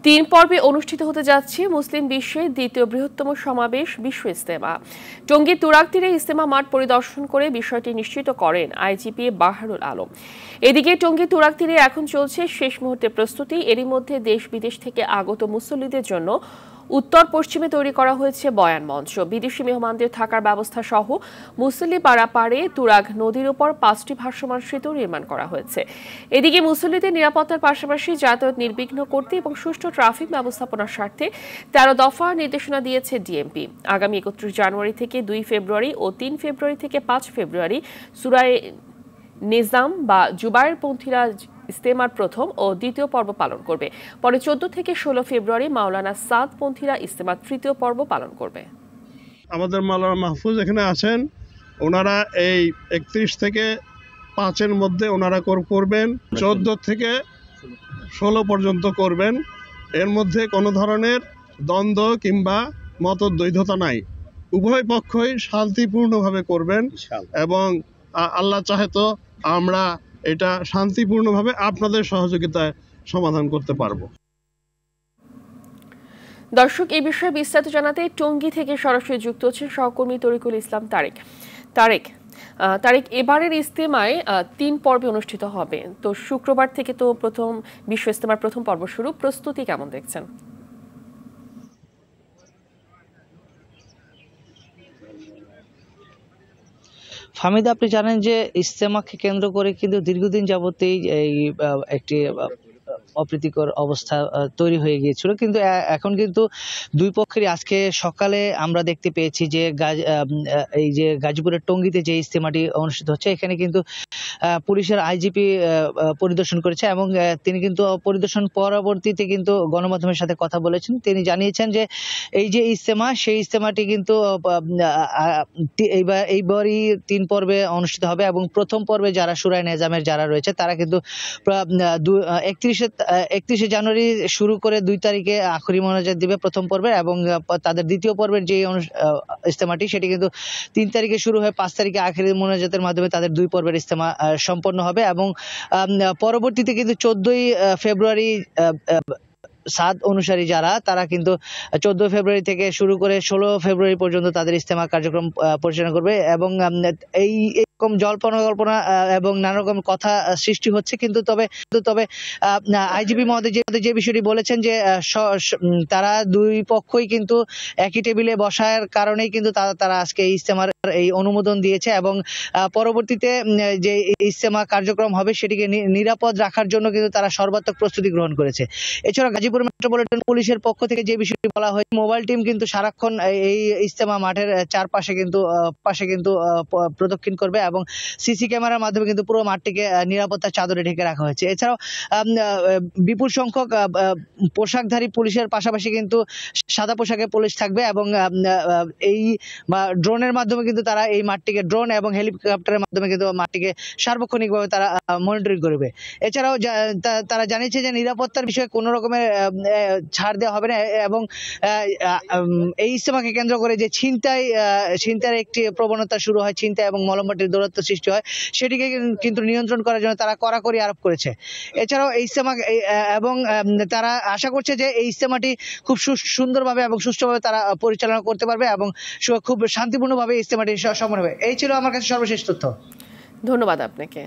তিন পর্বে অনুষ্ঠিত হতে যাচ্ছে মুসলিম বিশ্বের দ্বিতীয় বৃহত্তম সমাবেশ বিশ্ব ইজতেমা। টঙ্গীর তুরাগ তীরে ইজতেমা মাঠ পরিদর্শন করে বিষয়টি নিশ্চিত করেন আইজিপি বাহারুল আলম। এদিকে টঙ্গীর তুরাগ তীরে এখন চলছে শেষ মুহূর্তের প্রস্তুতি। এরই মধ্যে দেশ বিদেশ থেকে আগত মুসল্লিদের জন্য উত্তর পশ্চিমে তৈরি করা হয়েছে বয়ান মঞ্চ। বিদেশি মেহমানদের থাকার ব্যবস্থা সহ মুসল্লি পাড়ে তুরাগ নদীর উপর 5টি ভাসমান সেতু নির্মাণ করা হয়েছে। এদিকে মুসল্লিদের নিরাপত্তার পাশাপাশি যাতায়াত নির্বিঘ্ন করতে এবং সুষ্ঠু ট্রাফিক ব্যবস্থাপনার স্বার্থে 13 দফা নির্দেশনা দিয়েছে ডিএমপি। আগামী 31 জানুয়ারি থেকে 2 ফেব্রুয়ারি ও 3 ফেব্রুয়ারি থেকে 5 ফেব্রুয়ারি সূরায়ে নিজাম বা জুবায়েরপন্থীরা ইজতেমার প্রথম ও দ্বিতীয় পর্ব পালন করবে। পরে 14 থেকে 16 ফেব্রুয়ারি মাওলানা সাদ পন্থীরা ইজতেমার তৃতীয় পর্ব পালন করবে। আমাদের মাওলানা মাহফুজ এখানে আছেন, ওনারা এই 31 থেকে 5-এর মধ্যে ওনারা করবেন, 14 থেকে 16 পর্যন্ত করবেন। এর মধ্যে কোনো ধরনের দ্বন্দ্ব কিংবা মতদ্বৈধতা নাই, উভয় পক্ষই শান্তিপূর্ণভাবে করবেন এবং আল্লাহ চাহে তো আমরা এটা শান্তিপূর্ণভাবে আপনাদের সহযোগিতায় সমাধান করতে পারবো। দর্শক, এই বিষয়ে বিস্তারিত জানাতে টঙ্গী থেকে সরাসরি যুক্ত হচ্ছেন সহকর্মী তরিকুল ইসলাম তারেক। এবারের ইজতেমায় 3 পর্বে অনুষ্ঠিত হবে, তো শুক্রবার থেকে তো প্রথম বিশ্ব ইজতেমার প্রথম পর্ব শুরু, প্রস্তুতি কেমন দেখছেন? ফাহমিদা, আপনি জানেন যে ইজতেমাকে কেন্দ্র করে কিন্তু দীর্ঘদিন যাবতেই এই একটি অপ্রীতিকর অবস্থা তৈরি হয়ে গিয়েছিল, কিন্তু এখন কিন্তু দুই পক্ষেরই আজকে সকালে আমরা দেখতে পেয়েছি যে এই যে গাজীপুরের টঙ্গীতে যে ইজতেমাটি অনুষ্ঠিত হচ্ছে, এখানে কিন্তু পুলিশের আইজিপি পরিদর্শন করেছে এবং তিনি কিন্তু পরিদর্শন পরবর্তীতে কিন্তু গণমাধ্যমের সাথে কথা বলেছেন। তিনি জানিয়েছেন যে এই যে ইজতেমা, সেই ইজতেমাটি কিন্তু এইবারই 3 পর্বে অনুষ্ঠিত হবে এবং প্রথম পর্বে যারা সূরায়ে নিজামের যারা রয়েছে তারা কিন্তু 31শে জানুয়ারি শুরু করে 2 তারিখে আখরি মোনাজাত দিবে প্রথম পর্বে, এবং তাদের দ্বিতীয় পর্বের যে ইজতেমাটি সেটি কিন্তু 3 তারিখে শুরু হয়ে 5 তারিখে আখরি মোনাজাতের মাধ্যমে তাদের 2 পর্বের ইজতেমা সম্পন্ন হবে এবং পরবর্তীতে কিন্তু 14ই ফেব্রুয়ারি সাদ অনুসারী যারা তারা কিন্তু 14 ফেব্রুয়ারি থেকে শুরু করে 16 ফেব্রুয়ারি পর্যন্ত তাদের ইজতেমা কার্যক্রম পরিচালনা করবে এবং এই এরকম জল্পনা এবং নানা রকম কথা সৃষ্টি হচ্ছে। কিন্তু তবে আইজিপি মহোদয় যে বিষয়টি বলেছেন যে তারা দুই পক্ষই কিন্তু একই টেবিলে বসার কারণেই কিন্তু তারা আজকে ইজতেমার এই অনুমোদন দিয়েছে এবং পরবর্তীতে যে ইজতেমা কার্যক্রম হবে সেটিকে নিরাপদ রাখার জন্য কিন্তু তারা সর্বাত্মক প্রস্তুতি গ্রহণ করেছে। এছাড়া গাজীপুর মেট্রোপলিটন পুলিশের পক্ষ থেকে যে বিষয়টি বলা হয়, মোবাইল টিম কিন্তু সারাক্ষণ এই ইজতেমা মাঠের চারপাশে কিন্তু প্রদক্ষিণ করবে এবং সিসি ক্যামেরার মাধ্যমে কিন্তু পুরো মাঠটিকে নিরাপত্তার চাদরে ঢেকে রাখা হয়েছে। এছাড়াও বিপুল সংখ্যক পোশাকধারী পুলিশের পাশাপাশি কিন্তু সাদা পোশাকে পুলিশ থাকবে এবং এই ড্রোনের মাধ্যমে কিন্তু তারা এই মাঠটিকে, ড্রোন এবং হেলিকপ্টারের মাধ্যমে কিন্তু মাঠটিকে সার্বক্ষণিকভাবে তারা মনিটরিং করবে। এছাড়াও তারা জানিয়েছে যে নিরাপত্তার বিষয়ে কোনো রকমের ছাড় দেওয়া হবে না এবং এই ইজতেমাকে কেন্দ্র করে যে ছিনতাইয়ের একটি প্রবণতা শুরু হয়, ছিনতাই এবং মলমবাটির দৌরাত্ম্য সৃষ্টি হয়, সেটিকে কিন্তু নিয়ন্ত্রণ করার জন্য তারা কড়াকড়ি আরোপ করেছে। এছাড়াও এই ইজতেমা এবং তারা আশা করছে যে এই ইজতেমাটি খুব সুন্দরভাবে এবং সুষ্ঠুভাবে তারা পরিচালনা করতে পারবে এবং খুব শান্তিপূর্ণভাবে ইজতেমাটি সম্পন্ন হবে। এই ছিল আমার কাছে সর্বশেষ তথ্য। ধন্যবাদ আপনাকে।